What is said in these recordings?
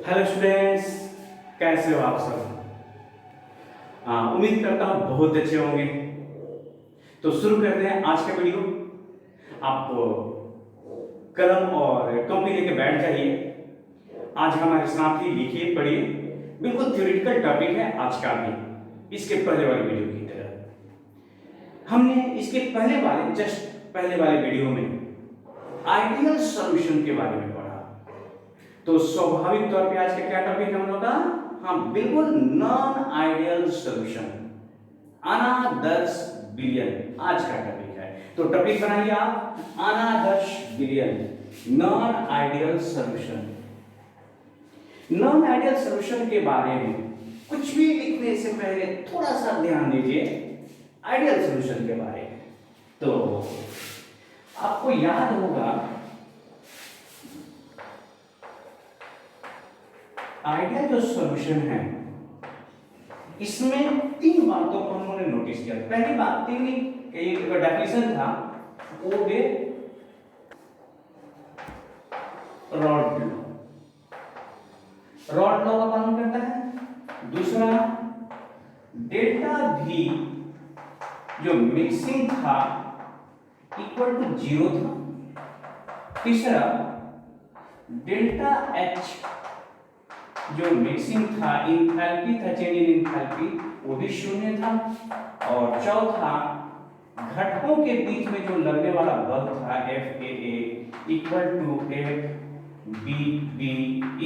Hello students, कैसे हो आप सब? उम्मीद करता हूँ बहुत अच्छे होंगे। तो शुरू करते हैं आज का वीडियो। आप कलम और कॉपी लेके बैठ जाइए। आज हमारे साथ ही लिखिए, पढ़िए। बिल्कुल थ्योरेटिकल टॉपिक है आज का भी, इसके पहले वाले वीडियो की तरह। हमने इसके पहले वाले वीडियो में आइडियल सॉल्यूशन के बारे में पढ़ा। तो स्वाभाविक तौर पे आज का क्या टॉपिक है हम लोग का? हाँ, बिल्कुल नॉन आइडियल सॉल्यूशन, अनादर्श विलयन आज का टॉपिक है। तो टॉपिक बनाइए आप, अनादर्श विलयन, non ideal solution. Non ideal solution के बारे में कुछ भी लिखने से पहले थोड़ा सा ध्यान दीजिए आइडियल सॉल्यूशन के बारे में। तो आपको याद होगा आइडियल जो सॉल्यूशन है इसमें तीन बातों को हमने नोटिस किया। पहली बात, तीन डेफिनेशन था, ओबे रॉड लॉ का पालन करता है। दूसरा, डेल्टा V जो मिक्सिंग था इक्वल टू 0 था। तीसरा, डेल्टा H जो मिक्सिंग था, इंथैल्पी था, चेंज इन इंथैल्पी, वो भी शून्य था। और चौथा, घटकों के बीच में जो लगने वाला बल था FAA equal to FBB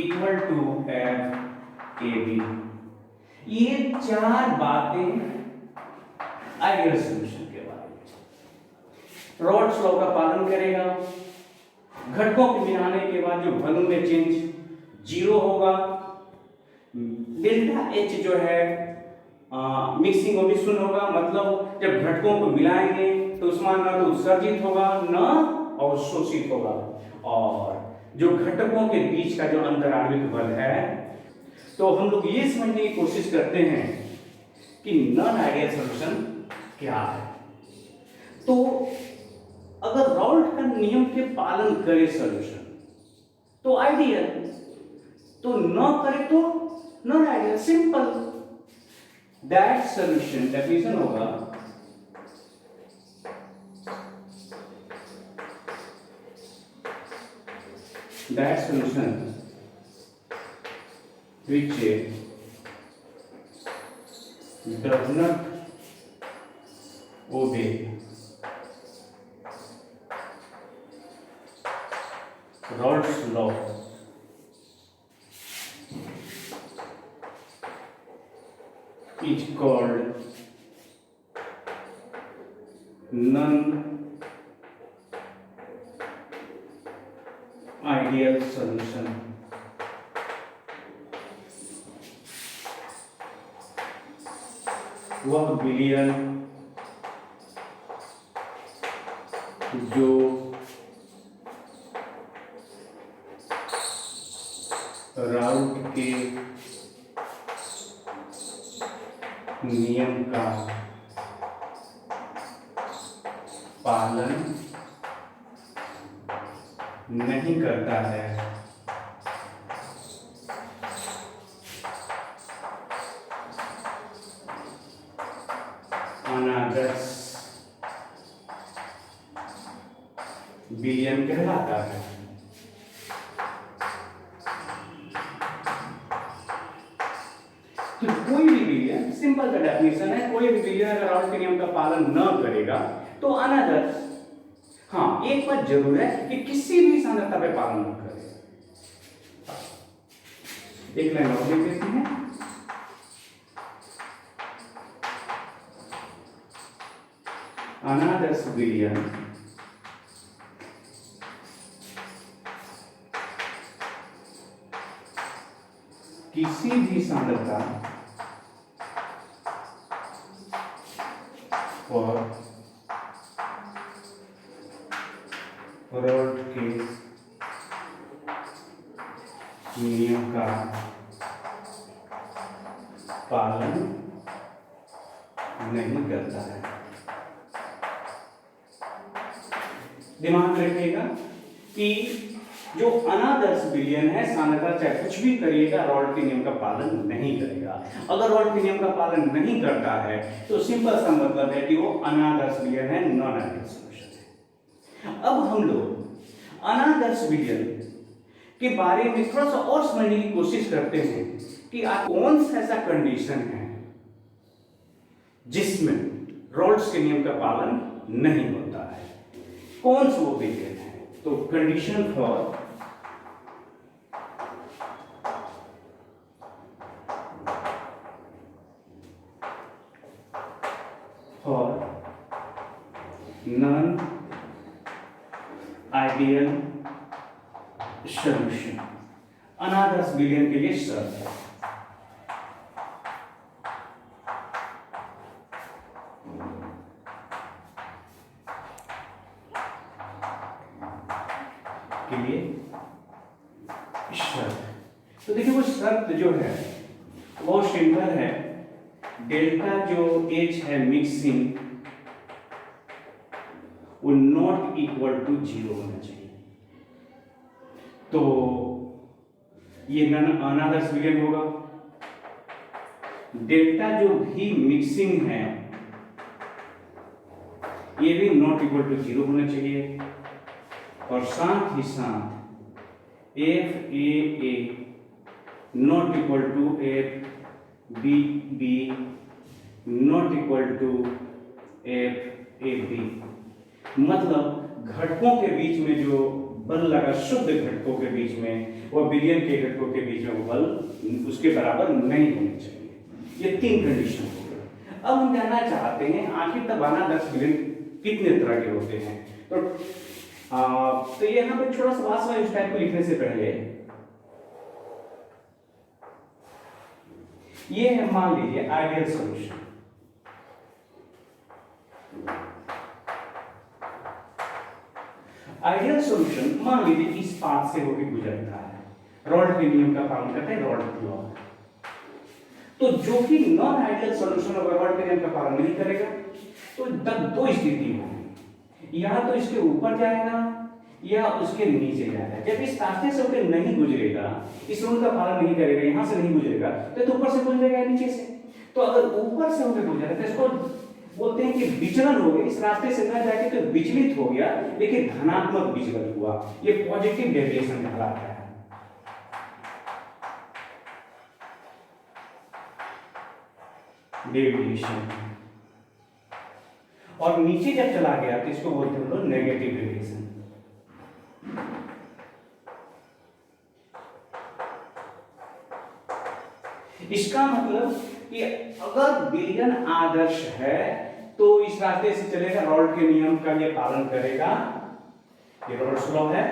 equal to FAB। ये चार बातें आइडियल सॉल्यूशन के बारे में। रॉड्स लॉ का पालन करेगा, घटकों को मिलाने के बाद जो बल में चेंज 0 होगा, डेल्टा H जो है मिक्सिंग वो भी शून्य होगा। मतलब जब घटकों को मिलाएंगे तो उसमें ना तो उत्सर्जित होगा ना अवशोषित होगा। और जो घटकों के बीच का जो अंतराण्विक बल है, तो हम लोग ये समझने की कोशिश करते हैं कि नॉन आइडियल सॉल्यूशन क्या है। तो अगर राउल्ट का नियम के पालन करे सॉल्यूशन तो आइडियल, तो न करे तो non ideal. Simple. That solution definition होगा, that solution which does not obey Rod's law is called non-ideal solution. वह विलयन जो राउट के नियम का पालन नहीं करता है, अनादर्श विलयन कहलाता है। तो कोई भी विलयन, सिंपल सा डेफिनेशन है, कोई भी विलयन अगर राउल्ट के नियम का पालन न करेगा तो अनादर्श। हाँ, एक बात जरूर है कि किसी भी सांद्रता पे पालन न करे। एक लाइन और लिख देते हैं, अनादर्श विलयन किसी भी सांद्रता और रॉड के नियम का पालन नहीं करता है। दिमाग में रखिएगा कि जो अनादर्श विलयन है सामान्यतः चाहे कुछ भी करिएगा रॉल्ट के नियम का पालन नहीं करेगा। अगर रॉल्ट के नियम का पालन नहीं करता है तो सिंपल सा मतलब है कि वो अनादर्श विलयन है, नॉन आइडियल सॉल्यूशन है। अब हम लोग अनादर्श विलयन के बारे में थोड़ा सा और समझने की कोशिश करते हैं कि कौन सा ऐसा कंडीशन है जिसमें रॉल्ट्स के नियम का पालन नहीं होता है, कौन सा वो विलयन है। तो condition for non ideal solution, अनादर्श विलयन के लिए शर्त है। के लिए शर्त, तो देखिए वो शर्त जो है वो सिंपल है, डेल्टा जो एच है मिक्सिंग वो नॉट इक्वल टू 0 होना चाहिए। तो ये अनादर्श विलयन होगा। डेल्टा जो भी मिक्सिंग है ये भी नॉट इक्वल टू 0 होना चाहिए, और साथ ही साथ F A not equal to F B not equal to F A B, मतलब घटकों के बीच में जो बल लगा शुद्ध घटकों के बीच में और विलयन के घटकों के बीच में वो बल उसके बराबर नहीं होने चाहिए। ये 3 कंडीशन हो गए। अब हम जानना चाहते हैं आखिर तब अनादर्श विलयन कितने तरह के होते हैं। तो यहाँ पे थोड़ा सा वास्तव इस टाइप को लिखने से पहले ये है, मान लीजिए आइडियल सॉल्यूशन। आइडियल सॉल्यूशन मान लीजिए इस पाथ से होकर गुजरता है, रॉल्ट के नियम का पालन करता है, रॉल्ट लॉ। तो जो कि नॉन आइडियल सॉल्यूशन अगर रॉल्ट के नियम का पालन नहीं करेगा तो तब 2 स्थिति होगी, या तो इसके ऊपर जाएगा या उसके नीचे जाएगा। जब इस रास्ते से होकर नहीं गुजरेगा, इस रूल का पालन नहीं करेगा, यहां से नहीं गुजरेगा तो ऊपर से गुजरेगा या नीचे से। तो अगर ऊपर से होकर गुजरा तो इसको बोलते हैं कि विचलन हो गया, इस रास्ते से न जाके तो विचलित हो गया, लेकिन धनात्मक विचलन हुआ, ये पॉजिटिव डेविएशन कहलाता है। डेविएशन, और नीचे जब चला गया तो इसको बोलते हैं लोग नेगेटिव डेविएशन। इसका मतलब कि अगर विलयन आदर्श है तो इस रास्ते से चलेगा, रॉल्ट के नियम का ये पालन करेगा, ये रॉल्ट्स लॉ है,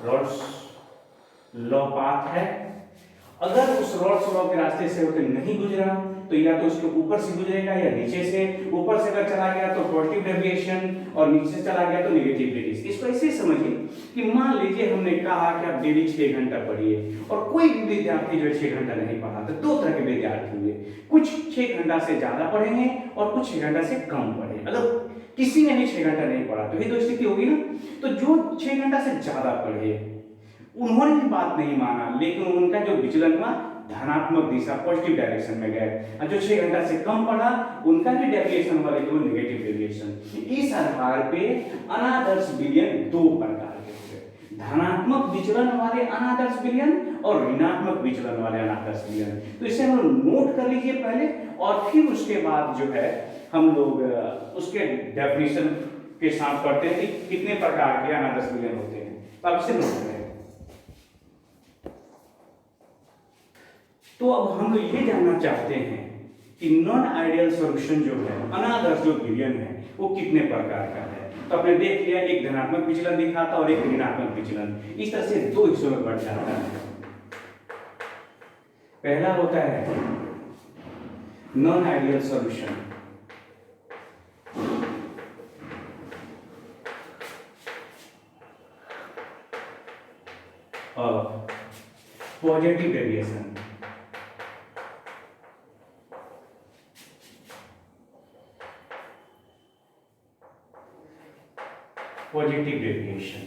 रॉल्ट्स लॉ पाथ है। अगर उस रॉल्ट्स लॉ के रास्ते से होकर नहीं गुजरा तो या तो उसके ऊपर से गुजरेगा या नीचे से। ऊपर से अगर चला गया तो पॉजिटिव डेविएशन और नीचे से चला गया तो नेगेटिव डेविएशन। इसको ऐसे समझिए कि मान लीजिए हमने कहा कि आप डेली 6 घंटा पढ़िए, और कोई भी विद्यार्थी जो 6 घंटा नहीं पढ़ा, तो 2 तरह के विद्यार्थी हुए, कुछ 6 घंटा से ज्यादा पढ़ेंगे और कुछ 6 घंटा से कम पढ़े। अगर किसी ने भी 6 घंटा नहीं पढ़ा तो ये तो स्थिति होगी ना। तो जो 6 घंटा से ज्यादा पढ़े उन्होंने भी बात नहीं माना, लेकिन उनका जो विचलन हुआ धनात्मक दिशा पॉजिटिव डायरेक्शन में गए, और जो 6 घंटा से कम पढ़ा उनका भी डेविएशन हुआ, लेकिन नेगेटिव डेविएशन। इस आधार पे अनादर्श विलयन 2 प्रकार के होते, धनात्मक विचलन वाले अनादर्श विलयन और ऋणात्मक विचलन वाले अनादर्श विलयन। तो इसे हम नोट कर लीजिए पहले, और फिर उसके बाद जो है हम लोग उसके डेफिनेशन के साथ पढ़ते हैं कि कितने प्रकार के अनादर्श विलयन होते हैं। तो आप इसे नोट करें। तो अब हम लोग ये जानना चाहते हैं कि नॉन आइडियल सॉल्यूशन जो है, अनादर्श जो विलयन है, वो कितने प्रकार का है। तो आपने देख लिया, एक धनात्मक विचलन दिखा था और एक ऋणात्मक विचलन। इस तरह से 2 हिस्सों में बढ़ जाता है। पहला होता है नॉन आइडियल सॉल्यूशन, और पॉजिटिव डेविएशन। Positive deviation.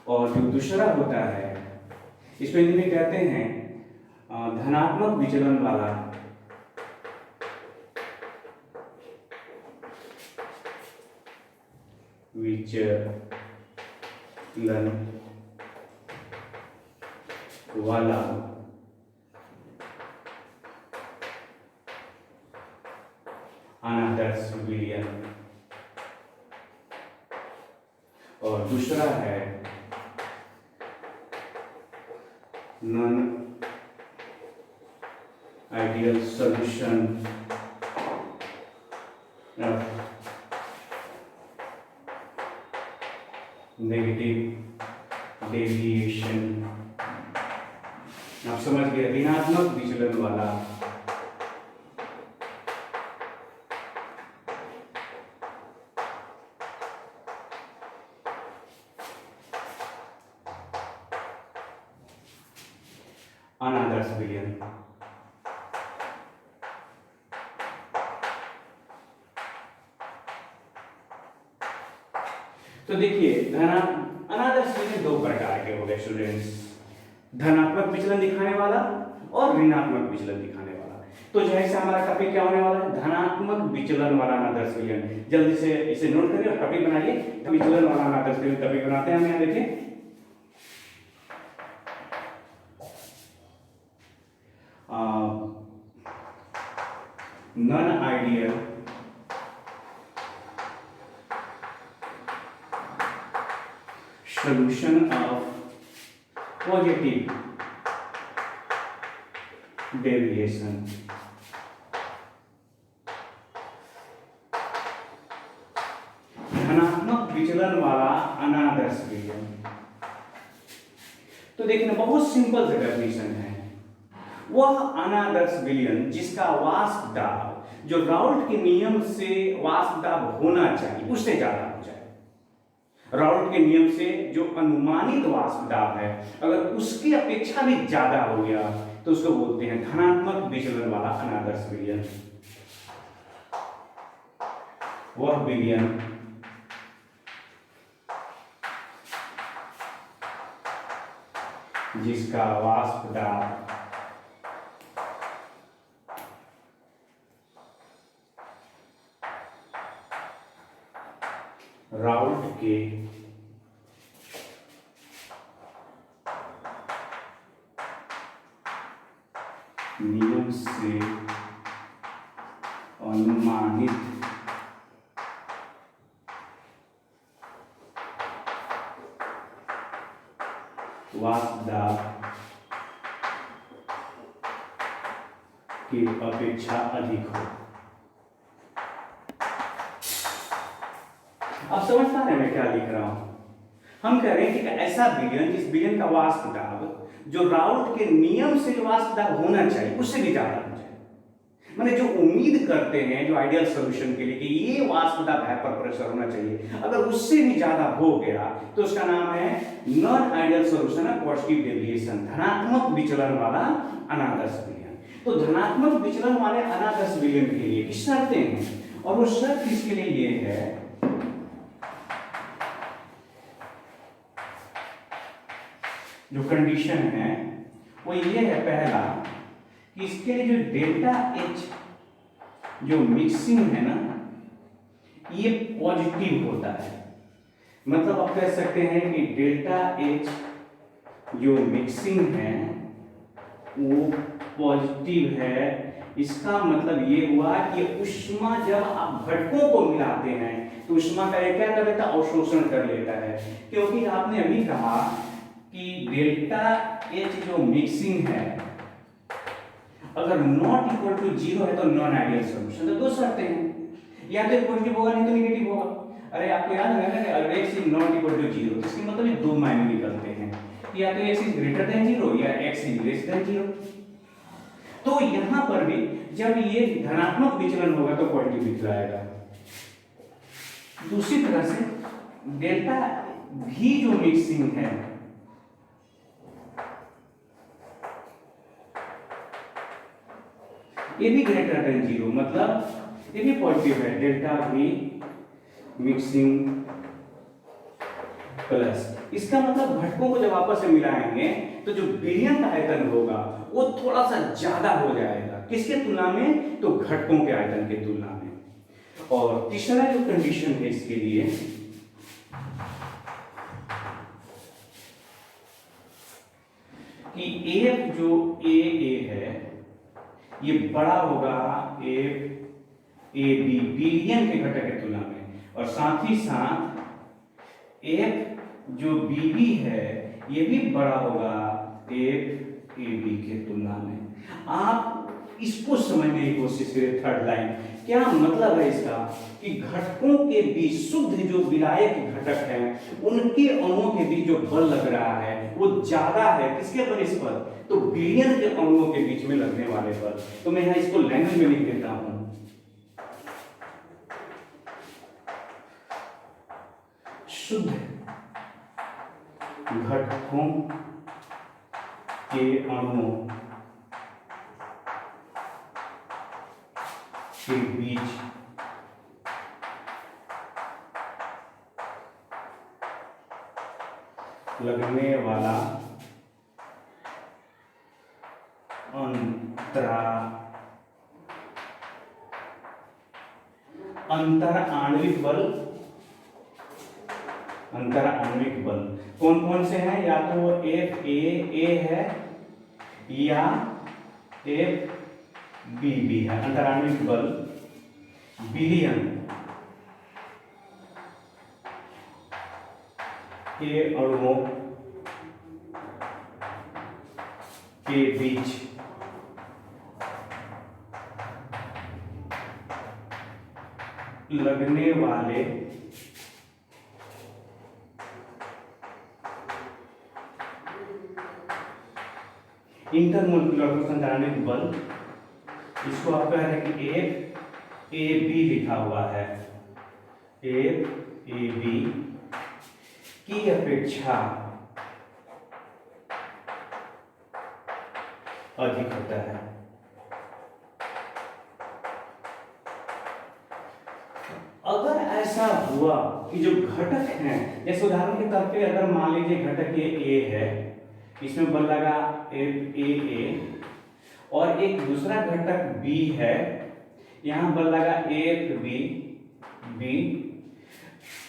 और जो दूसरा होता है इसको हिंदी में कहते हैं धनात्मक विचलन वाला विचलन वाला अनादर्श विलयन। और दूसरा है non ideal solution of negative deviation. आप समझ गए, ऋणात्मक विचलन वाला अनादर्श विलयन। तो देखिए अनादर्श विचलन दो प्रकार के हो गए स्टूडेंट्स, धनात्मक विचलन दिखाने वाला और ऋणात्मक विचलन दिखाने वाला। तो जैसे हमारा टॉपिक क्या होने वाला है, धनात्मक विचलन वाला अनादर्श विलयन। जल्दी से इसे नोट करिए और टॉपिक बनाइए। विचलन वाला अनादर्श विलयन टॉपिक बनाते हैं हम। यहाँ देखिए non ideal solution of positive deviation। धनात्मक विचलन वाला अनादर्श विलयन। तो देखना बहुत सिंपल सा डेफिनेशन है। वह अनादर्श विलयन जिसका वाष्प दाब जो राउल्ट के नियम से वाष्प दाब होना चाहिए उससे ज्यादा हो जाए। राउल्ट के नियम से जो अनुमानित वाष्प दाब है अगर उसकी अपेक्षा भी ज्यादा हो गया तो उसको बोलते हैं धनात्मक विचलन वाला अनादर्श विलयन। वह विलयन जिसका वाष्प दाब राउल्ट के नियम से अनुमानित वाष्प दाब की अपेक्षा अधिक हो। आप समझ पा रहे हैं मैं क्या लिख रहा हूं? हम कह रहे हैं कि ऐसा विलयन जिस विलयन का वाष्प दाब जो राउल्ट के नियम से जो वाष्प दाब होना चाहिए उससे भी ज्यादा हो जाए। माने जो उम्मीद करते हैं जो आइडियल सॉल्यूशन के लिए कि ये वाष्प दाब हाइपर प्रेशर होना चाहिए अगर उससे भी ज्यादा हो गया तो उसका नाम है non ideal solution of positive deviation, धनात्मक विचलन वाला अनादर्श विलयन। तो धनात्मक विचलन वाले अनादर्श विलयन के लिए किस शर्तें हैं और वो शर्त इसके लिए ये है जो कंडीशन है वो ये है पहला कि इसके लिए जो डेल्टा एच जो मिक्सिंग है ना ये पॉजिटिव होता है। मतलब आप कह सकते हैं कि डेल्टा एच जो मिक्सिंग है वो पॉजिटिव है। इसका मतलब ये हुआ कि ऊष्मा जब आप घटकों को मिलाते हैं तो ऊष्मा का क्या कर लेता है, अवशोषण कर लेता है। क्योंकि आपने अभी कहा कि डेल्टा एच जो मिक्सिंग है अगर नॉट इक्वल टू जीरो है तो नॉन आइडियल सॉल्यूशन। तो दो शर्तें हैं, या तो पॉजिटिव होगा नहीं तो नेगेटिव होगा। अरे आपको याद है ना अगर x is not equal to zero तो इसके मतलब ये दो मायने निकलते हैं, या तो x is greater than zero या x is less than zero. तो यहां पर भी जब ये धनात्मक विचलन होगा तो पॉजिटिव दिखलाएगा। दूसरी तरह से डेल्टा भी जो मिक्सिंग है ये भी ग्रेटर देन जीरो, मतलब ये भी पॉजिटिव है। डेल्टा भी मिक्सिंग प्लस, इसका मतलब घटकों को जब आपस में मिलाएंगे तो जो विलयन का आयतन होगा वो थोड़ा सा ज्यादा हो जाएगा, किसके तुलना में, तो घटकों के आयतन के तुलना में। और तीसरा जो कंडीशन है इसके लिए, कि एफ जो ए है ये बड़ा होगा एफ ए बी, विलयन के घटक की तुलना में, और साथ ही साथ एफ जो बी बी है ये भी बड़ा होगा एफ ए बी के तुलना में। आप इसको समझने की कोशिश करें। थर्ड लाइन क्या मतलब है इसका, कि घटकों के बीच शुद्ध जो विलायक घटक हैं उनके अणुओं के बीच जो बल लग रहा है वो ज्यादा है, किसके बनिस्पत, तो विलयन के अणुओं के बीच में लगने वाले बल। तो मैं यहाँ इसको लैंग्वेज में लिख देता हूं, शुद्ध घटकों के अणुओं के बीच लगने वाला अंतर आणविक बल, अंतर आणविक बल कौन कौन से हैं, या तो एफ ए है या एफ बी बी है। अंतर आणविक बल विलयन के अणुओं के बीच लगने वाले इंटरमोलिकुलर अंतराणविक बल, इसको आप कह रहे हैं कि एफ ए बी लिखा हुआ है, एफ ए बी की अपेक्षा अधिक होता है। अगर ऐसा हुआ कि जो घटक हैं, जैसे उदाहरण के तौर पे अगर मान लीजिए घटक ये ए है, इसमें बल लगा एफ ए और एक दूसरा घटक बी है, यहां बल लगा एफ बी बी,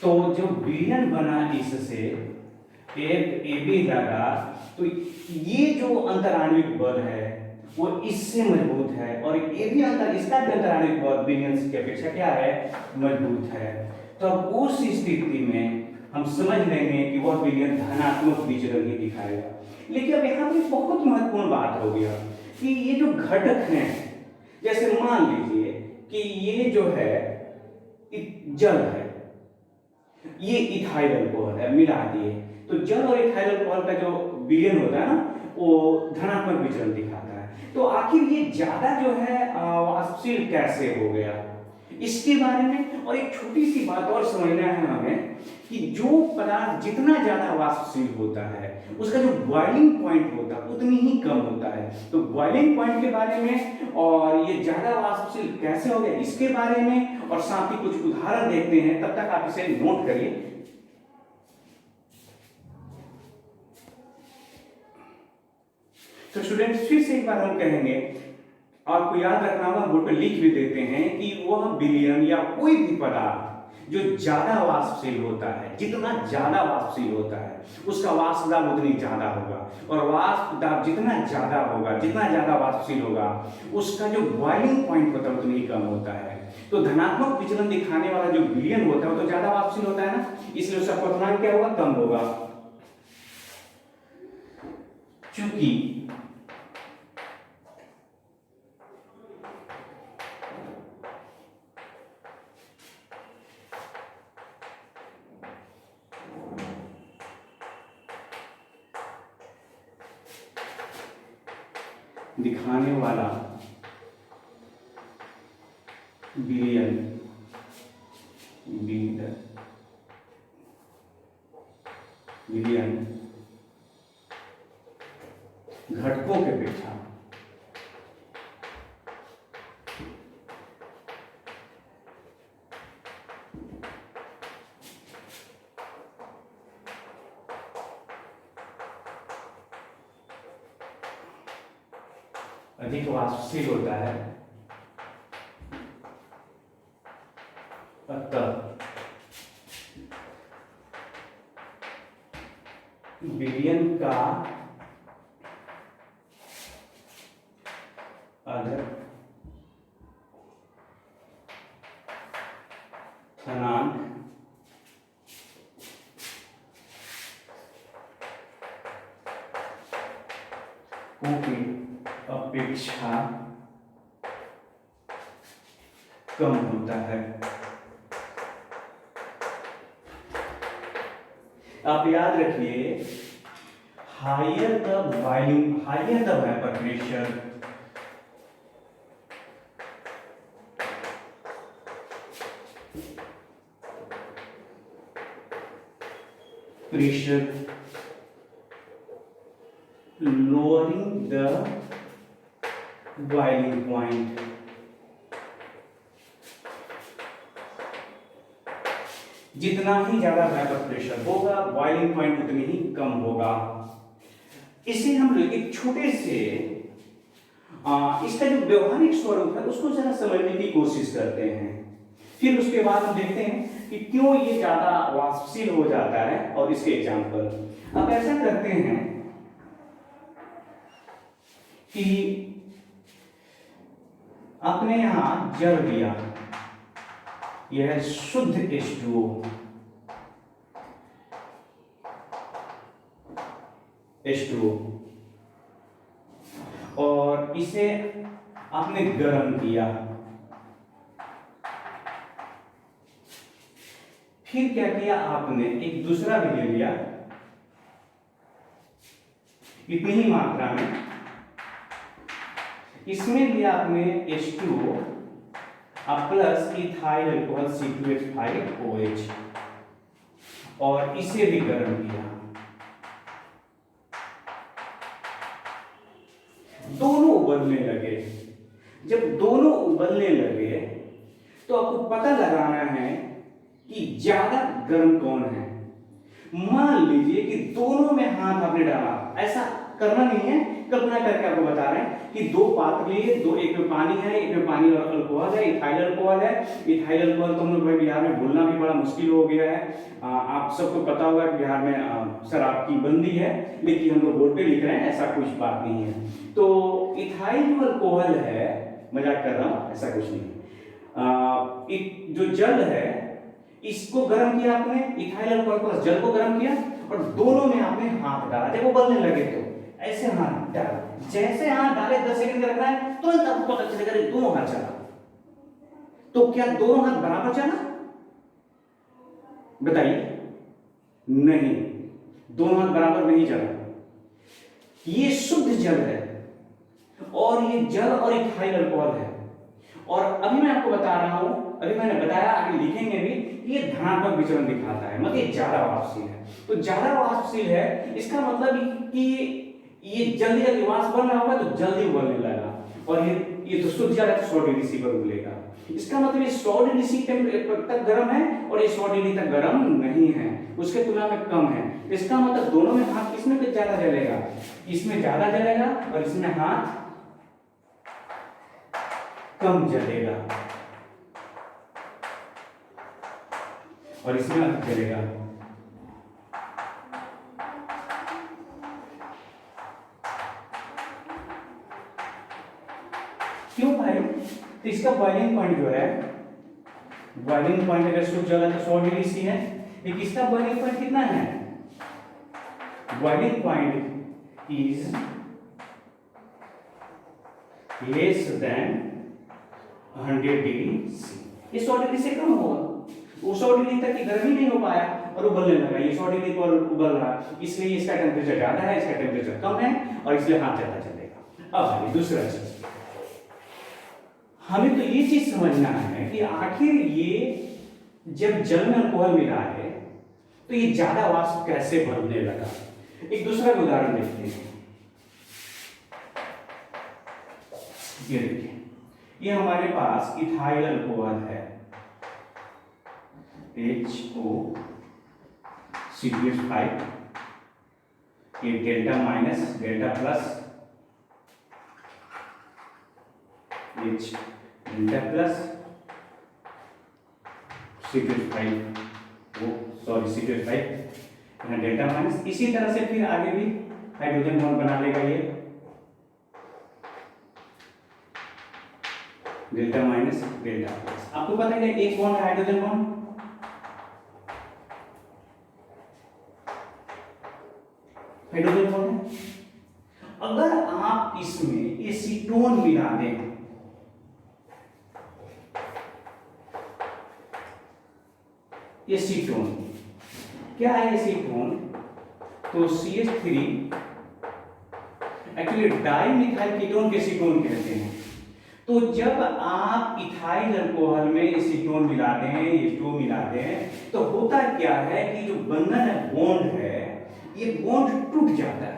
तो जो विलयन बना इससे एफ ए बी लगा, तो ये जो अंतराणविक बल है वो इससे मजबूत है, और ये भी अंतर, इसका भी अंतराणविक बल विलयन की अपेक्षा क्या है, मजबूत है। तो अब उस स्थिति में हम समझ लेंगे कि वह विलयन धनात्मक विचलन ही दिखाएगा। लेकिन अब यहाँ पर बहुत महत्वपूर्ण बात हो गया कि ये जो घटक हैं, जैसे मान लीजिए कि ये जो है जल है, ये इथाइल अल्कोहल है, मिला दिए, तो जल और इथाइल अल्कोहल का जो विलयन होता है ना वो धनात्मक विचलन दिखाता है। तो आखिर ये ज्यादा जो है वाष्पशील कैसे हो गया, इसके बारे में, और एक छोटी सी बात और समझना है हमें कि जो पदार्थ जितना ज्यादा वाष्पशील होता है उसका जो बॉइलिंग पॉइंट होता है उतनी ही कम होता है। तो बॉइलिंग पॉइंट के बारे में और ये ज्यादा वाष्पशील कैसे हो गया इसके बारे में, और साथ ही कुछ उदाहरण देखते हैं, तब तक आप इसे नोट करिए। तो स्टूडेंट्स फिर से एक बार हम कहेंगे, आपको याद रखना होगा, बोर्ड पर लिख भी देते हैं कि वह विलयन या कोई भी पदार्थ जो ज्यादा वाष्पशील होता है, जितना ज्यादा वाष्पशील होता है उसका वाष्प दाब उतनी ज्यादा होगा, और वाष्प दाब जितना ज्यादा होगा, जितना ज्यादा वाष्पशील होगा, उसका जो बॉइलिंग पॉइंट होता है उतनी ही कम होता है। तो धनात्मक विचलन दिखाने वाला जो विलयन होता है वो तो ज्यादा वाष्पशील होता है ना, इसलिए उसका क्वथनांक क्या होगा, कम होगा। चूंकि दिखाने वाला विलयन घटकों के अपेक्षा अधिक वाष्पशील होता है, अतः विलयन का थनांक की अपेक्षा कम होता है। आप याद रखिए, higher the volume, higher the vapour pressure, lowering the boiling point, जितना ही ज्यादा वेपर प्रेशर होगा बॉइलिंग पॉइंट उतनी ही कम होगा। इसे हम लोग एक छोटे से इसका जो व्यवहारिक स्वरूप है उसको जरा समझने की कोशिश करते हैं, फिर उसके बाद हम देखते हैं कि क्यों ये ज्यादा वाष्पशील हो जाता है और इसके एग्जाम्पल। अब ऐसा करते हैं कि आपने यहां जल दिया, यह है शुद्ध H2O, और इसे आपने गर्म किया, फिर क्या किया आपने, एक दूसरा भी ले लिया इतनी ही मात्रा में, इसमें लिया आपने H2O plus ethyl alcohol C2H5OH और इसे भी गर्म किया। दोनों उबलने लगे। जब दोनों उबलने लगे तो आपको पता लगाना है कि ज्यादा गर्म कौन है। मान लीजिए कि दोनों में हाथ आपने डाला, ऐसा करना नहीं है, कल्पना करके आपको बता रहे हैं कि दो पात्र लिए, दो, एक में पानी है, एक में पानी और अल्कोहल है, इथाइल अल्कोहल है। इथाइल अल्कोहल तो हम लोग भाई बिहार में बोलना भी बड़ा मुश्किल हो गया है। आप सबको पता होगा कि बिहार में शराब की बंदी है, लेकिन हम लोग बोर्ड पे लिख रहे हैं, ऐसा कुछ बात नहीं है। तो इथाइल जो अल्कोहल है, मजाक कर रहा हूं, ऐसा कुछ नहीं। जो जल है इसको गर्म किया आपने, इथाइल अल्कोहल प्लस जल को गर्म किया और दोनों में आपने हाथ डाला। जब वो उबलने लगे तो ऐसे हाथ डाला, जैसे हाथ डाले 10 सेकंड रखना है, तुरंत आपको पता चलेगा दोनों हाथ चला। तो क्या दोनों हाथ बराबर चला? बताइए, नहीं, दोनों हाथ बराबर नहीं चला। ये शुद्ध जल है और ये जल और इथाइल अल्कोहल है। और अभी मैं आपको बता रहा हूं, अभी मैंने बताया, आगे लिखेंगे भी, ये धनात्मक विचलन दिखाता है, मतलब ये ज्यादा वाष्पशील है। तो ज्यादा वाष्पशील है, इसका मतलब कि ये जल्दी जल्दी वाष्प बन रहा होगा तो जल्दी उबलने लगा, और ये तो शुद्ध जल है तो 100 डिग्री सी पर उबलेगा। इसका मतलब ये 100 डिग्री सी तक गर्म है और ये 100 डिग्री तक गर्म नहीं है, उसके तुलना में कम है। इसका मतलब दोनों में हाथ किसमें ज्यादा जलेगा? इसमें ज्यादा जलेगा और इसमें हाथ कम जलेगा और इसमें अधिक जलेगा। क्यों भाई? तो इसका बॉइलिंग पॉइंट जो है, बॉइलिंग पॉइंट अगर शुद्ध जल है तो 100 डिग्री सी है, लेकिन इसका बॉइलिंग पॉइंट कितना है? Boiling point is less than 100 degree C. ये 100 डिग्री से कम होगा, वो 100 डिग्री तक की गर्मी नहीं हो पाया और उबलने लगा। ये 100 डिग्री पर उबल रहा है, इसलिए इसका टेम्परेचर ज्यादा है, इसका टेम्परेचर कम है और इसलिए हाथ ज्यादा चलेगा। अब आगे दूसरा चीज, हमें तो ये चीज समझना है कि आखिर ये जब जल में अल्कोहल मिला है तो ये ज्यादा वाष्प कैसे बनने लगा। एक दूसरा उदाहरण देखते हैं। ये देखिए, ये हमारे पास इथाइल अल्कोहल है, HOCH5, ये delta minus delta plus H delta plus C2H5 C2H5 यहाँ डेल्टा माइनस। इसी तरह से फिर आगे भी हाइड्रोजन बॉन्ड बना लेगा ये डेल्टा माइनस डेल्टा प्लस। आपको पता है कि एक बॉन्ड है हाइड्रोजन बॉन्ड, हाइड्रोजन बॉन्ड है। अगर आप इसमें एसीटोन मिला दें, एसीटोन क्या है एसीटोन? तो CH3 एक्चुअली डाइमिथाइल कीटोन के एसीटोन कहते हैं। तो जब आप इथाइल अल्कोहल में एसीटोन मिला दें, H2O मिला दें, तो होता क्या है कि जो बंधन बॉन्ड है ये बॉन्ड टूट जाता है,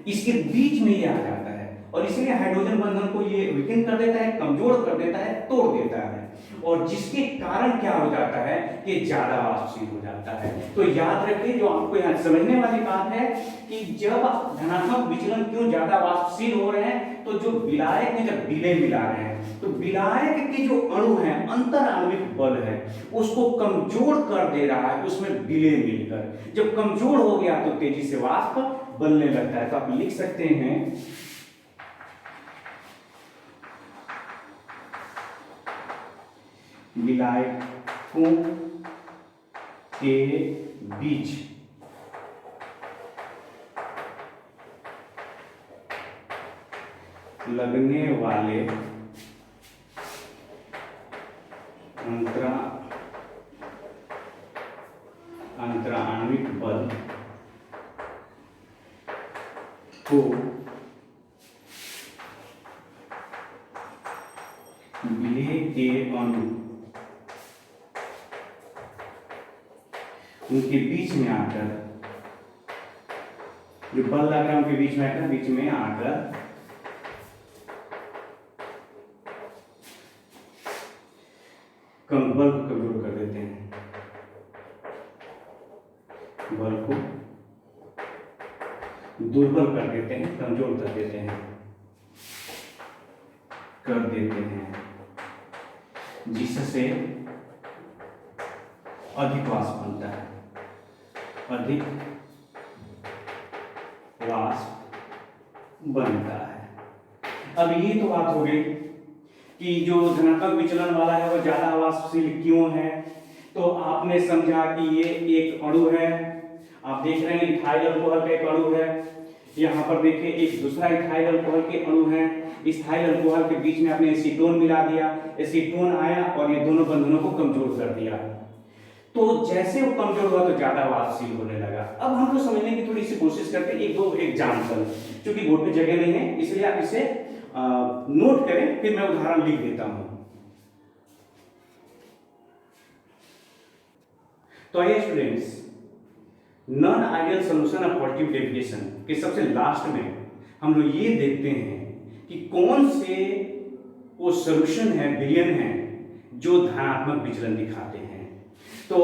इसके बीच में ये आ जाता है और इसलिए हाइड्रोजन बंधन को ये वीकन कर देता है, कमजोर कर देता है, तोड़ देता है और जिसके कारण क्या हो जाता है कि ज्यादा वाष्पशील हो जाता है। तो याद रखिए, जो आपको यहाँ समझने वाली बात है कि जब धनात्मक विचलन क्यों ज्यादा वाष्पशील हो रहे हैं, तो जो विलायक में जब विलय मिला रहे हैं तो विलायक के जो अणु हैं, अंतर आणविक बल है, उसको कमजोर कर दे रहा है उसमें विलय मिलकर। जब कमजोर हो गया तो तेजी से वाष्प बनने लगता है। तो आप लिख सकते हैं विलायकों के बीच लगने वाले अंतराण्विक बल को विलय के अणु उनके बीच में आकर, जो बल लग रहा है उनके बीच में आकर, बल को कमजोर कर देते हैं, बल को दुर्बल कर देते हैं, कमजोर कर देते हैं, जिससे अधिक वाष्प बनता है, अधिक वाष्प बनता है। अब ये तो बात हो गई कि जो धनात्मक विचलन वाला है वो ज्यादा वाष्पशील क्यों है। तो आपने समझा कि ये एक अणु है, आप देख रहे हैं इथाइल अल्कोहल का एक अणु है, यहाँ पर देखिए एक दूसरा इथाइल अल्कोहल के अणु है। इथाइल अल्कोहल के बीच में आपने एसीटोन मिला दिया, एसीटोन आया और ये दोनों बंधनों को कमजोर कर दिया। तो जैसे वो कमजोर हुआ तो ज्यादा वाष्पशील होने लगा। अब हम लोग समझने की थोड़ी सी कोशिश करते हैं एक दो एग्जाम्पल, क्योंकि बोर्ड पे जगह नहीं है इसलिए आप इसे नोट करें, फिर मैं उदाहरण लिख देता हूं। तो आइए students, non ideal solution of positive deviation के सबसे लास्ट में हम लोग ये देखते हैं कि कौन से वो सॉल्यूशन है, विलयन है जो धनात्मक विचलन दिखाते हैं। तो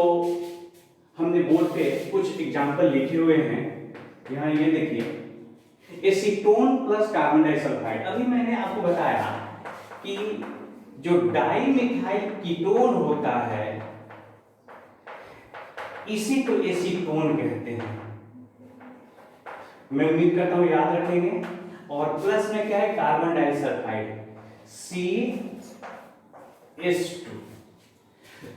हमने बोर्ड पे कुछ एग्जाम्पल लिखे हुए हैं, यहाँ ये देखिए एसीटोन प्लस कार्बन डाइसल्फाइड। अभी मैंने आपको बताया कि जो डाइमिथाइल कीटोन होता है इसी को एसीटोन कहते हैं, मैं उम्मीद करता हूं याद रखेंगे। और प्लस में क्या है, कार्बन डाइसल्फाइड CH2।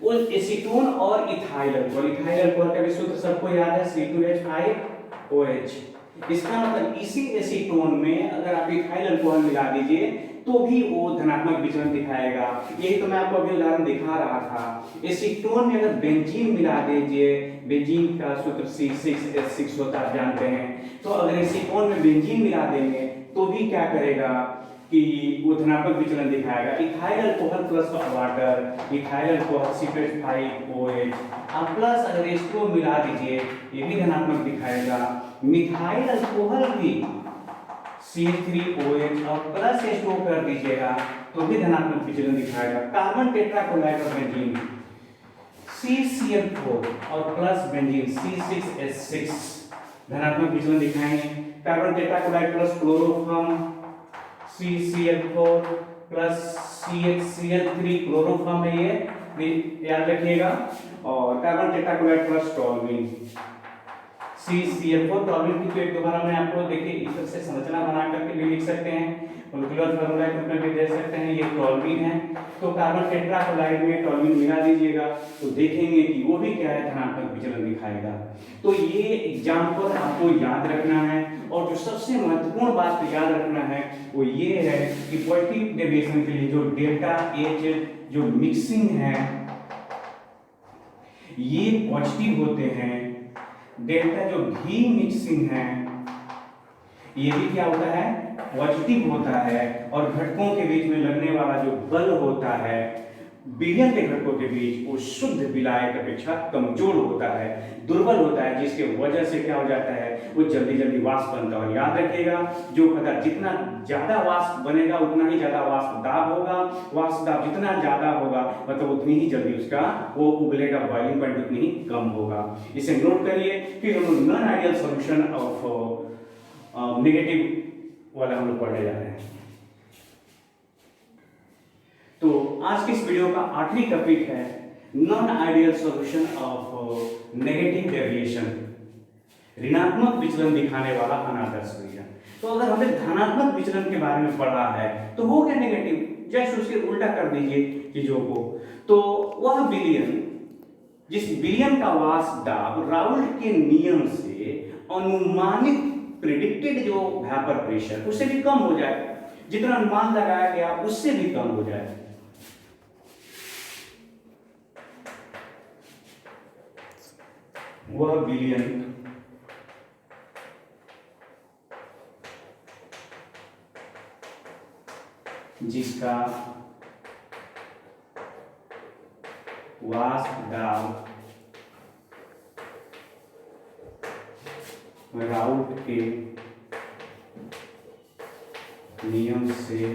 उस एसीटोन और इथाइल अल्कोहल का भी सूत्र सबको याद है, C2H5OH। इसका मतलब इसी एसीटोन में अगर आप इथाइल अल्कोहल मिला दीजिए तो भी वो धनात्मक विचलन दिखाएगा। यही तो मैं आपको अभी उदाहरण दिखा रहा था। एसीटोन में अगर बेंजीन मिला दीजिए, बेंजीन का सूत्र C6H6 होता है, जानते हैं। तो अगर एसीटोन में बेंजीन मिला देंगे तो भी क्या करेगा कि वो धनात्मक विचलन दिखाएगा। Ethyl alcohol plus water, ethyl alcohol C2H5OH, आप प्लस अगर H2O मिला दीजिए ये भी धनात्मक दिखाएगा। मिथाइल अल्कोहल भी CH3OH और प्लस H2O कर दीजिएगा तो भी धनात्मक विचलन दिखाएगा। कार्बन टेट्राक्लोराइड और बेंजीन CCl4 और प्लस बेंजीन C6H6 धनात्मक विचलन दिखाएंगे। Carbon tetrachloride plus chloroform CCl4 plus CH3 chloroform है ये याद रखिएगा, और carbon tetrachloride plus toluene CCl4 toluene की तो एक दोबारा मैं आपको देखिए इस तरह से संरचना बना करके भी लिख सकते हैं, मोलेकुलर फार्मूला के रूप में भी दे सकते हैं। ये टॉल्यूइन है, तो कार्बन टेट्राक्लोराइड में टॉल्यूइन मिला दीजिएगा तो देखेंगे कि वो भी क्या है, धनात्मक विचलन दिखाएगा। तो ये एग्जांपल आपको याद रखना है, और जो सबसे महत्वपूर्ण बात याद रखना है वो ये है कि पॉजिटिव डेविएशन के लिए जो डेल्टा H जो मिक्सिंग है ये पॉजिटिव होते हैं, डेल्टा जो भी मिक्सिंग है ये भी क्या होता है, पॉजिटिव होता है, और घटकों के बीच में लगने वाला जो बल होता है विलयन के घटकों के बीच वो शुद्ध विलायक की अपेक्षा कमजोर होता है, दुर्बल होता है, जिसके वजह से क्या हो जाता है, वो जल्दी जल्दी वाष्प बनता है। और याद रखिएगा जो पदार्थ जितना ज्यादा वाष्प बनेगा उतना ही ज्यादा वाष्प दाब होगा, वाष्प दाब जितना ज्यादा होगा मतलब उतनी ही जल्दी उसका वो उबलेगा, बॉइलिंग पॉइंट उतनी ही कम होगा। इसे नोट करिए। फिर हम लोग non ideal solution of negative वाला हम लोग पढ़ने जा रहे हैं। तो आज की इस वीडियो का आखिरी टॉपिक है non ideal solution of negative deviation, ऋणात्मक विचलन दिखाने वाला अनादर्श विचलन। तो अगर हमने धनात्मक विचलन के बारे में पढ़ा है तो वो क्या नेगेटिव, जस्ट उसके उल्टा कर दीजिए चीजों को। तो वह विलयन जिस विलयन का वाष्प दाब राउल्ट के नियम से अनुमानित प्रिडिक्टेड जो वेपर प्रेशर उससे भी कम हो जाए, जितना अनुमान लगाया गया उससे भी कम हो जाए, वह विलयन जिसका वाष्प दाब राउल्ट के नियम से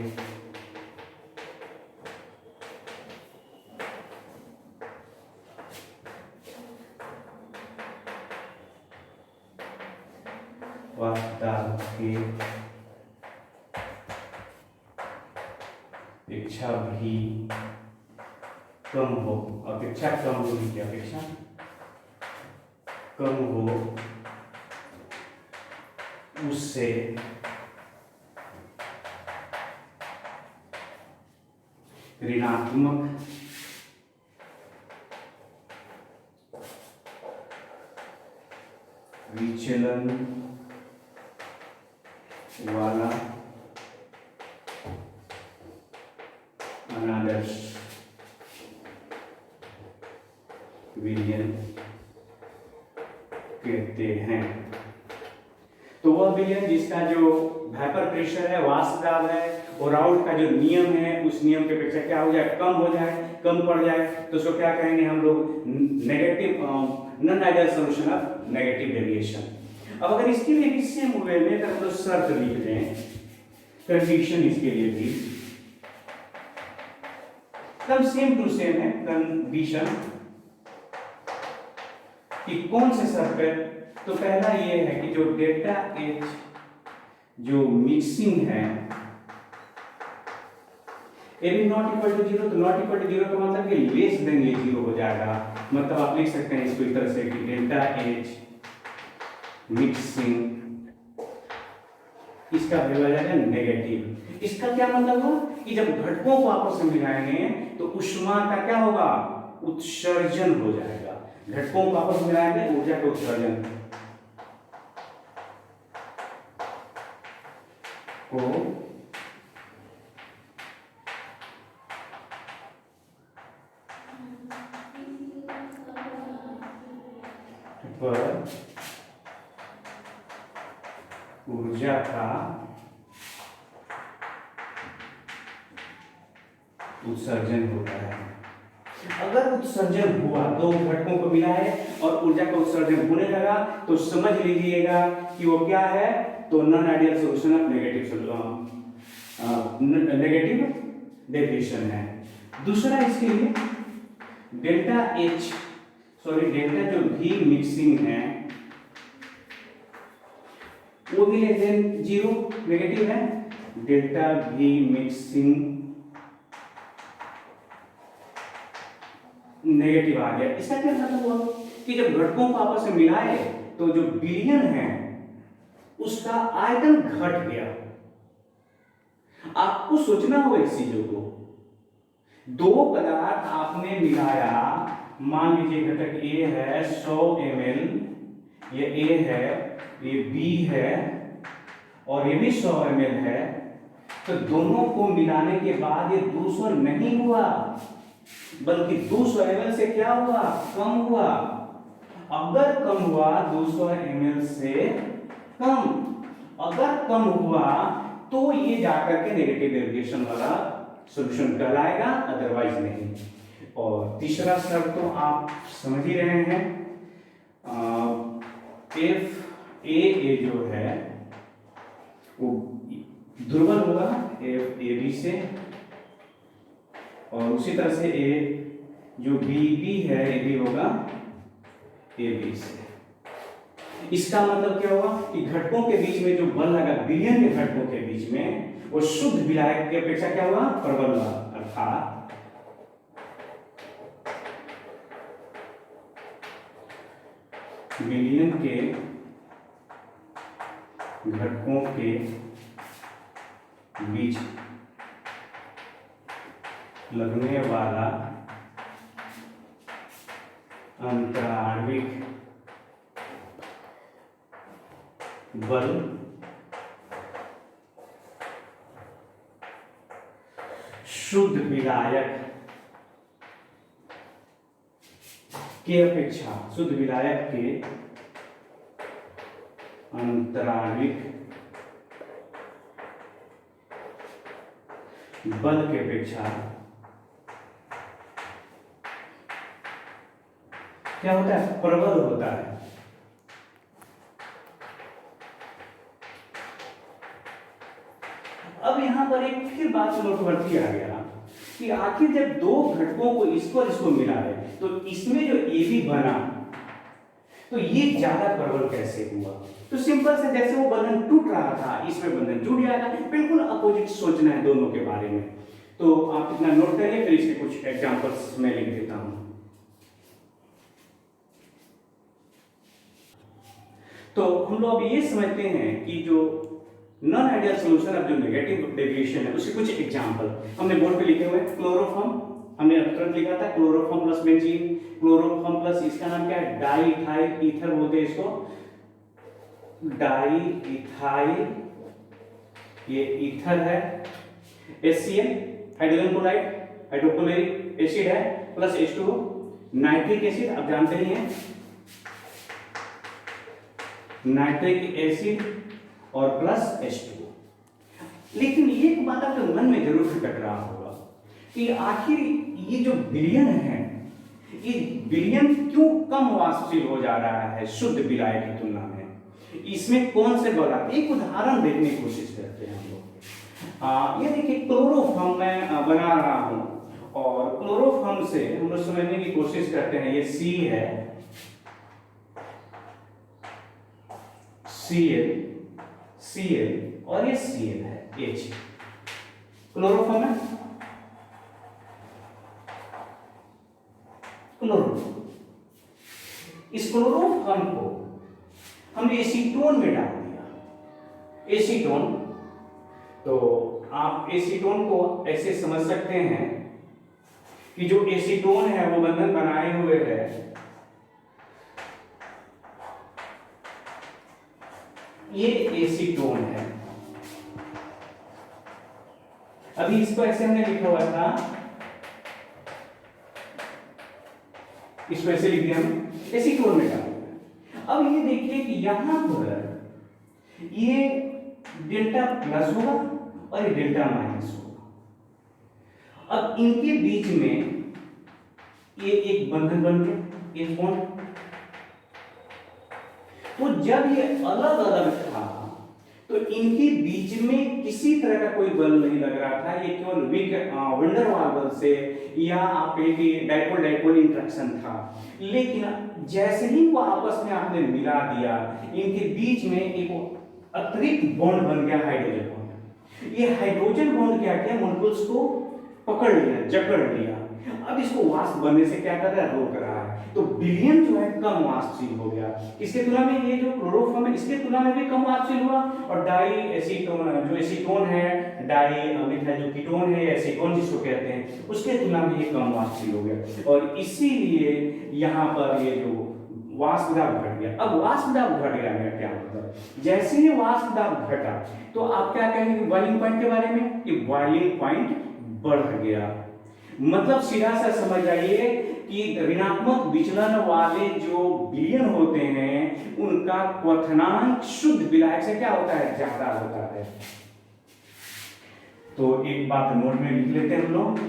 वाष्प दाब के अपेक्षा भी कम हो, अपेक्षा कम होने की अपेक्षा कम हो, उससे ऋणात्मक विचलन वाला अनादर्श विलयन कहते हैं। तो वह विलयन जिसका जो वेपर प्रेशर है, वाष्प दाब है, और राउल्ट का जो नियम है उस नियम के अपेक्षा क्या हो जाए, कम हो जाए, कम पड़ जाए, तो उसको क्या कहेंगे हम लोग, negative non ideal solution of negative deviation. अब अगर इसके लिए भी सेम वे में अगर हम लोग शर्त लिख दें, कंडीशन इसके लिए भी एकदम सेम टू सेम है कंडीशन कि कौन से शर्त पे, तो पहला ये है कि जो डेल्टा H जो मिक्सिंग है ए भी नॉट इक्वल टू जीरो, तो नॉट इक्वल टू जीरो का मतलब कि लेस देन ये जीरो हो जाएगा, मतलब आप लिख सकते हैं इसको इस तरह से कि डेल्टा H मिक्सिंग इसका वैल्यू आ जाएगा नेगेटिव। इसका क्या मतलब हुआ कि जब घटकों को आपस में मिलाएंगे तो ऊष्मा का क्या होगा, उत्सर्जन हो जाएगा, घटकों को आपस में मिलाएंगे ऊर्जा का उत्सर्जन को पर ऊर्जा का उत्सर्जन होता है। अगर उत्सर्जन हुआ, दो घटकों को मिला है और ऊर्जा का उत्सर्जन होने लगा, तो समझ लीजिएगा कि वो क्या है, तो non ideal solution of negative deviation है। दूसरा इसके लिए डेल्टा जो भी मिक्सिंग है वो भी लेस देन जीरो, नेगेटिव है, डेल्टा भी मिक्सिंग नेगेटिव आ गया। इसका क्या मतलब हुआ कि जब घटकों को आपस में मिलाए तो जो विलयन है उसका आयतन घट गया। आपको सोचना होगा इस चीजों को। दो पदार्थ आपने मिलाया, मान लीजिए घटक ए है 100 ml, ये ए है, ये बी है और ये भी 100 ml है, तो दोनों को मिलाने के बाद ये 200 नहीं हुआ बल्कि 200 ml से क्या हुआ, कम हुआ। अगर कम हुआ 200 ml से कम, अगर कम हुआ तो ये जाकर के नेगेटिव डेरिवेशन वाला सॉल्यूशन कहलाएगा, अदरवाइज नहीं। और तीसरा शर्त तो आप समझ ही रहे हैं, एफ ए जो है वो दुर्बल होगा एफ ए बी से, और उसी तरह से ए जो बी बी है ये भी होगा ए बी से। इसका मतलब क्या हुआ कि घटकों के बीच में जो बल लगा, विलयन के घटकों के बीच में, वो शुद्ध विलायक की अपेक्षा क्या हुआ, प्रबल हुआ। अर्थात विलयन के घटकों के बीच लगने वाला अंतराण्विक बल शुद्ध विलायक के अपेक्षा, शुद्ध विलायक के अंतराण्विक बल के अपेक्षा क्या होता है, प्रबल होता है। अब यहां पर एक फिर बात नोटवर्ती आ गया कि आखिर जब दो घटकों को इसको मिला है तो इसमें जो ए बी बना तो ये ज्यादा प्रबल कैसे हुआ। तो सिंपल से जैसे वो बंधन टूट रहा था, इसमें बंधन जुड़ जाएगा, बिल्कुल अपोजिट सोचना है दोनों के बारे में। तो आप इतना नोट करिए, फिर इसके कुछ एग्जांपल्स मैं लिख देता हूं। तो हम लोग ये समझते हैं कि जो नॉन आइडियल सॉल्यूशन ऑफ जो नेगेटिव डेविएशन है उसके कुछ एग्जांपल हमने बोर्ड पे लिखे हुए हैं। क्लोरोफॉर्म हमने तुरंत लिखा था, chloroform plus benzene, chloroform plus इसका नाम क्या है, डाई इथाइल ईथर बोलते हैं इसको, डाई इथाइल, ये ईथर है, HCl hydrogen chloride, hydrochloric acid है, प्लस H2O नाइट्रिक एसिड, आप जानते ही हैं नाइट्रिक एसिड और प्लस H2O। लेकिन एक बात आपके मन में जरूर खटक रहा होगा कि आखिर ये जो विलयन है, ये विलयन क्यों कम वाष्पशील हो जा रहा है शुद्ध विलायक की तुलना में, इसमें कौन से बल आते हैं। एक उदाहरण देखने की कोशिश करते हैं हम लोग। ये देखिए क्लोरोफॉर्म मैं बना रहा हूं और क्लोरोफॉर्म से हम लोग समझने की कोशिश करते हैं। ये C है, Cl और ये Cl है, H क्लोरोफॉर्म है, क्लोरोफॉर्म। इस क्लोरोफॉर्म को हमने एसीटोन में डाल दिया, एसीटोन। तो आप एसीटोन को ऐसे समझ सकते हैं कि जो एसीटोन है वो बंधन बनाए हुए है ये एसीटोन है। अभी इसको ऐसे हमने लिखा हुआ था, इसको ऐसे लिख दिया हम, एसीटोन में डाल दिया। अब ये देखिए कि यहां पर ये डेल्टा प्लस होगा और ये डेल्टा माइनस होगा। अब इनके बीच में ये एक बंधन बन गया, एक बॉन्ड। तो जब ये अलग अलग था तो इनके बीच में किसी तरह का कोई बल नहीं लग रहा था, ये केवल वैन डर वाल बल से या आप कहें डाइपोल डाइपोल इंटरेक्शन था। लेकिन जैसे ही वो आपस में आपने मिला दिया, इनके बीच में एक अतिरिक्त बॉन्ड बन गया, हाइड्रोजन बॉन्ड। ये हाइड्रोजन बॉन्ड क्या किया, मॉलिक्यूल्स को पकड़ लिया, जकड़ लिया। है। अब इसको वाष्प बनने से क्या कर रहा है, रोक रहा है। तो विलयन जो है कम वाष्पशील हो गया। इसके तुलना में ये जो क्लोरोफॉर्म है इसके तुलना में भी कम वाष्पशील हुआ। और डाई एसीटोन, जो एसीटोन है, डाई मिथाइल जो कीटोन है, एसीटोन जिसको कहते हैं, उसके तुलना में ये कम वाष्पशील हो गया। और इसीलिए यहाँ पर ये जो वाष्प दाब घट गया। अब वाष्प दाब घट गया मेरा क्या मतलब, जैसे ही वाष्प दाब घटा तो आप क्या कहेंगे बॉइलिंग पॉइंट के बारे में, कि बॉइलिंग पॉइंट बढ़ गया। मतलब सीधा सा समझ जाइए कि ऋणात्मक विचलन वाले जो विलयन होते हैं उनका क्वथनांक शुद्ध विलायक से क्या होता है, ज्यादा होता है। तो एक बात नोट में लिख लेते हैं हम लोग,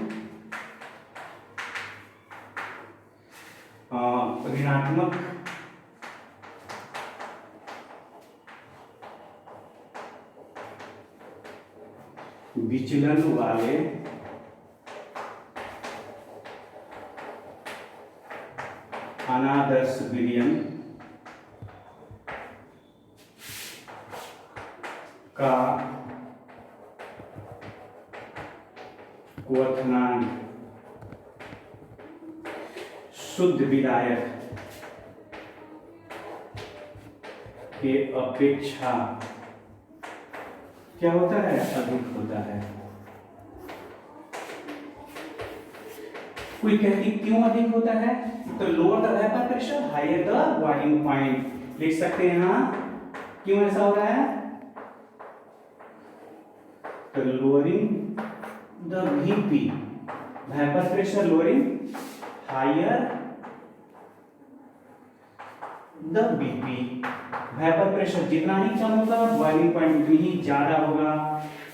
ऋणात्मक विचलन वाले अनादर्श विलयन का क्वथनांक शुद्ध विलायक के अपेक्षा क्या होता है, अधिक होता है। कोई कहती क्यों अधिक होता है, तो lower the vapour pressure higher the boiling point लिख सकते हैं। हाँ, क्यों ऐसा हो रहा है, तो lowering the VP vapour pressure lowering higher the BP, vapour pressure जितना ही कम होगा बॉइलिंग पॉइंट उतनी ही ज्यादा होगा।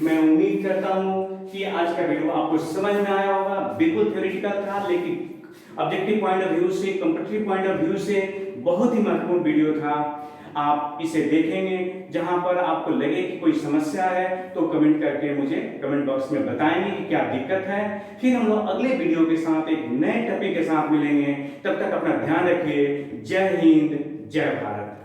मैं उम्मीद करता हूं कि आज का वीडियो आपको समझ में आया होगा। बिल्कुल थ्योरेटिकल था, लेकिन ऑब्जेक्टिव पॉइंट ऑफ व्यू से, कंपैरेटिव पॉइंट ऑफ व्यू से बहुत ही महत्वपूर्ण वीडियो था। आप इसे देखेंगे, जहां पर आपको लगे कि कोई समस्या है तो कमेंट करके मुझे कमेंट बॉक्स में बताएंगे कि क्या दिक्कत है। फिर हम लोग अगले वीडियो के साथ एक नए टॉपिक के साथ मिलेंगे। तब तक अपना ध्यान रखिए। जय हिंद, जय भारत।